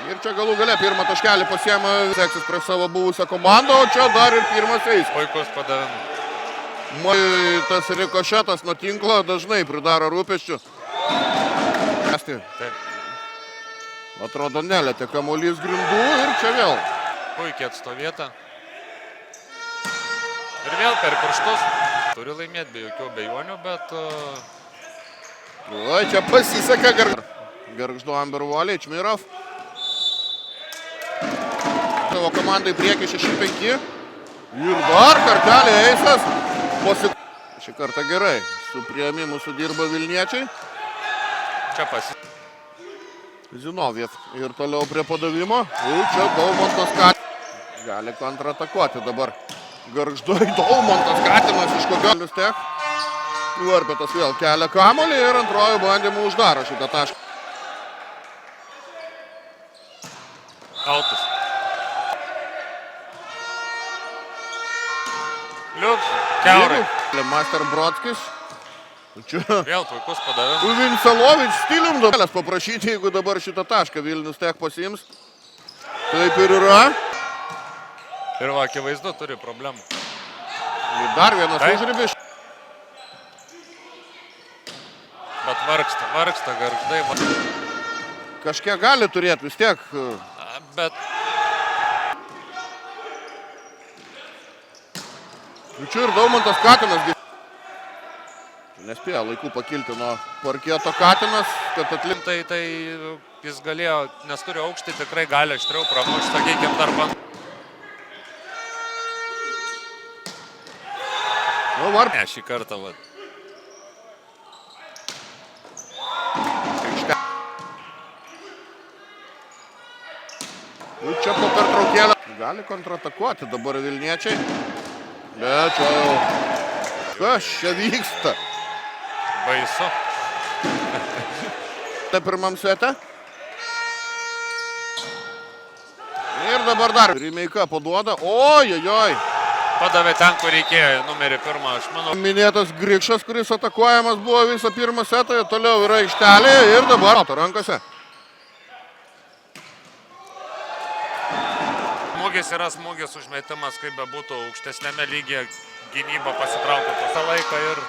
Ir čia galų gale pirmą taškelį pasiema, seksis prie savo buvusią komandą, o čia dar ir pirmas eis. Puikus padavimas. Tas rikošetas nuo tinklo dažnai pridaro rūpesčių. Atrodo nelėtė kamuolys grindų ir čia vėl. Puikiai atstovėta. Ir vėl per pirštus. Turi laimėti be jokių abejonių, bet... Oi, čia pasiseka Gargždų Ambervoliai, Čmirov. Savo komandai priekį 6-5. Ir dar kartelį eisas. Šį kartą gerai. Su priėmimu sudirba Vilniečiai. Čia pasiseka. Zinoviev ir toliau prie padavimo. Ir čia Daumantas Katinas. Gali kontratakuoti dabar. Gargždui Daumantas Katinas iš kokios tech. Varpetas vėl kelia kamuolį ir antrojų bandymų uždaro šitą tašką. Autus. Liuks, kiaurai. Master Brodskis. Čia Vėl puikus padavimas. Vincelovič stilium dabar paprašyti, jeigu dabar šitą tašką Vilnius Tech pasiims. Taip ir yra. Ir va, akivaizdu, turi problemų. Ir dar vienas užribis. Bet vargsta Gargždai. Kažkiek gali turėti vis tiek. Bet... Čia ir Daumantas Katinas. Nespėjo laiku pakilti nuo parketo Katinas, kad atlikti. Tai jis galėjo, nes turi aukštį, tikrai gali aštriau pramušti, sakykime, dar band. Ne, šį kartą, va. Čia po pertraukėlę. Gali kontratakuoti dabar Vilniečiai. Bet čia jau... Kas čia vyksta? Baisu. Tai pirmam sete. Ir dabar dar. Rimeika paduoda. Ojojoj. Padavė ten, kur reikėjo, numerį pirmą, aš manau. Minėtas Grikšas, kuris atakuojamas buvo visą pirmą setą, toliau yra aikštelė ir dabar rankose. Smūgis yra smūgis, užmetimas, kaip bebūtų, aukštesnėme lygyje gynyba pasitraukia pusę laiką ir...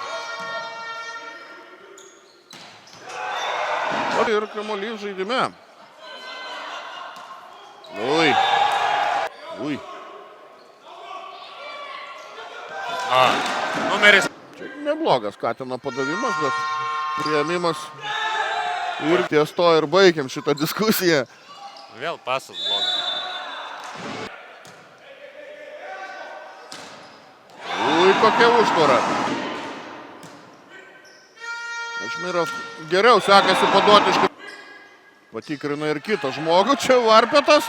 Ir kamuolys žaidime. Ui. Numeris. Čia neblogas Katino padavimas, bet priėmimas. Ir ties to ir baigiam šitą diskusiją. Vėl pasas blogas. Kokia užtvara. Ašmirov geriau sekasi paduoti iš... Patikrina ir kitą žmogų. Čia Varpetas.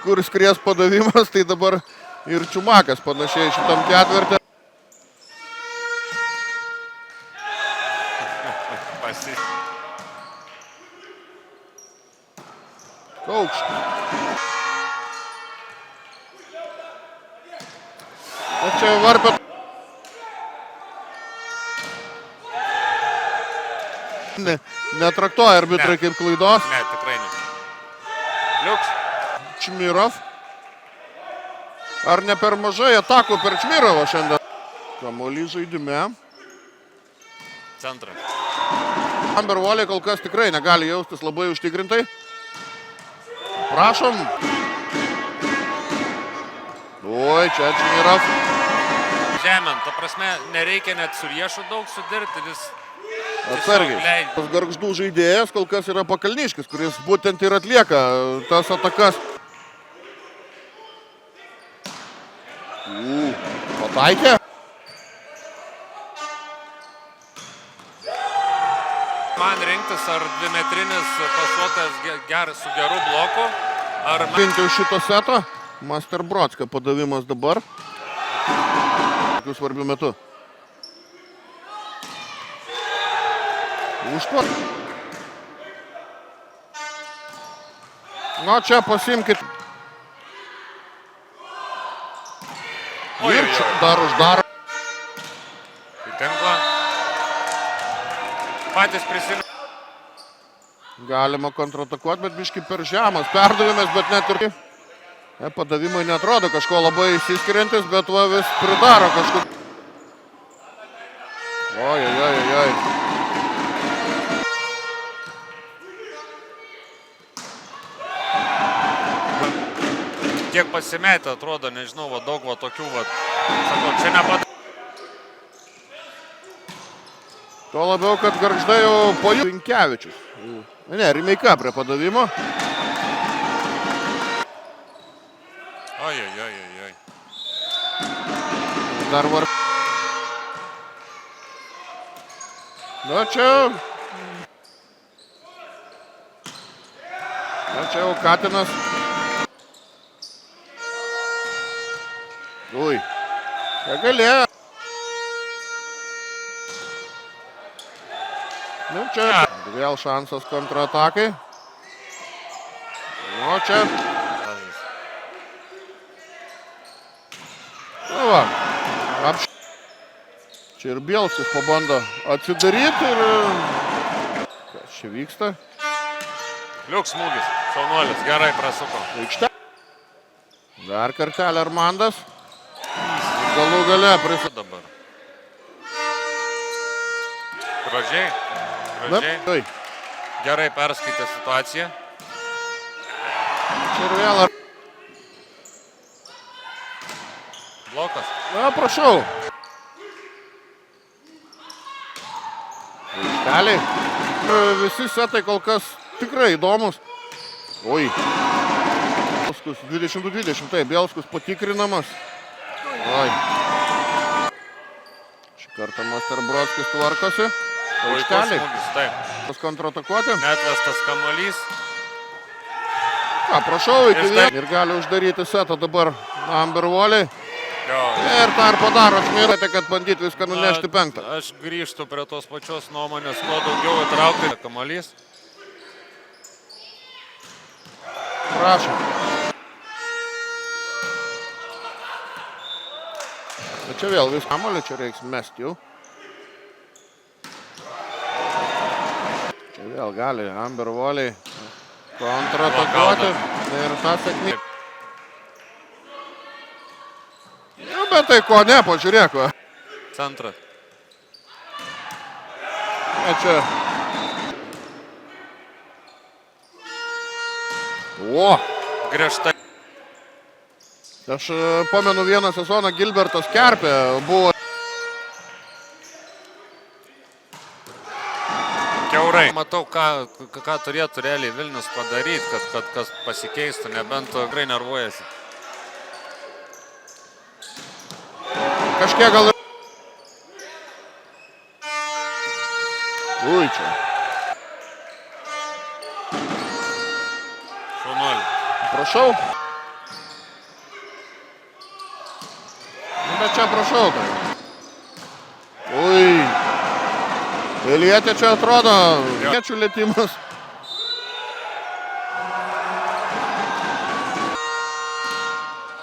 Kur skries padavimas, tai dabar ir Čiumakas panašiai šitam ketvirtį. Kaukšt. O čia Varpet. Netraktuoja arbitrai kaip klaidos. Ne, tikrai ne. Liuks. Čmirov. Ar ne per mažai atakų per Čmirovą šiandien? Kamuolys žaidime. Centras. Ambervoliai kol kas tikrai negali jaustis labai užtikrintai. Prašom. Oi, čia Čmirov. Žemint, ta prasme, nereikia net su Riešu daug sudirbti, vis... Atsargiai. Tas Gargždų žaidėjas kol kas yra Pakalniškis, kuris būtent ir atlieka tas atakas. Pataikė. Man rinktis ar dvimetrinis pasuotas su geru bloku, ar... Bent jau šito seto. Master Brodskio padavimas dabar. Tokiu svarbiu metu. Užtvar. Nu, čia pasimkit. Ir čia dar uždaro. Į tinklą. Patys prisimė. Galima kontratakuoti, bet biški per žemas. Perdavimas, bet net ir... Padavimai netrodo kažko labai įsiskiriantis, bet va vis pridaro kažkur. Oi. Kiek pasimetę atrodo, nežinau, va daug va tokių va. Sakau, čia nepat... Tuo labiau, kad Gargždai jau po jų Vinkevičius. Ne, Rimeika prie padavimo. Oi. Dar var... Na čia jau Katinas. Ui. Galėjo. Nu čia vėl šansas kontratakai. Nu čia. Nu va. Čia ir Bielskis pabando atsidaryti ir... Kas čia vyksta? Liuks smūgis. Šaunuolis. Gerai prasuko. Aikštė. Dar kartelį Armandas. Galų gale prisuk. Dabar. Gražiai. Tai. Gerai perskaitė situaciją. Čia ir vėl. Blokas. Na, prašau. Aikšteliai. Visi setai kol kas tikrai įdomus. Oi. Bielskus 22-20. Tai, Bielskus patikrinamas. Oi. Šį kartą Master Brodskis tvarkosi. Aikšteliai. Taip. Kontratakuoti. Neatvestas kamuolys. Ką, prašau, iki vien. Ir gali uždaryti setą dabar Ambervoliai. Ir tą ir padaro. Aš mėrate, kad bandyti viską nunešti penktą. Aš grįžtu prie tos pačios nuomonės, kuo daugiau įtraukti kamuolys. Prašom. Bet čia vėl vis kamuolį, čia reiks mesti jau. Čia vėl gali Ambervoliai kontratakuoti. Ir tą sėkmį. Nu, bet tai ko ne, pažiūrėk. Va. Centras. Ne, čia. O. Griežtai. Aš pamenu vieną sezoną Gilbertas Kerpė buvo. Kiaurai. Matau, ką turėtų realiai Vilnius padaryti, kad kas pasikeistų, nebent tikrai nervuojasi. Kažkiek gal ir... Ui, čia. Šaunuolį. Prašau. Bet čia prašau. Tai. Ui. Ilietė čia atrodo. Liečių lėtimas.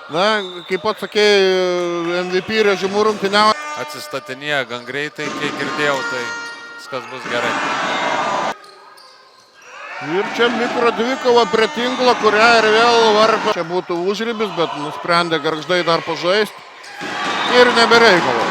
Na, kaip pats sakėjai, MVP režimų rungtyniavo. Atsistatinėja gan greitai, kiek girdėjau, tai viskas bus gerai. Ir čia mikro dvikova prie tinklo, kurią ir vėl varpa. Čia būtų užribis, bet nusprendė Gargždai dar pažaisti. Ir nebereikalo.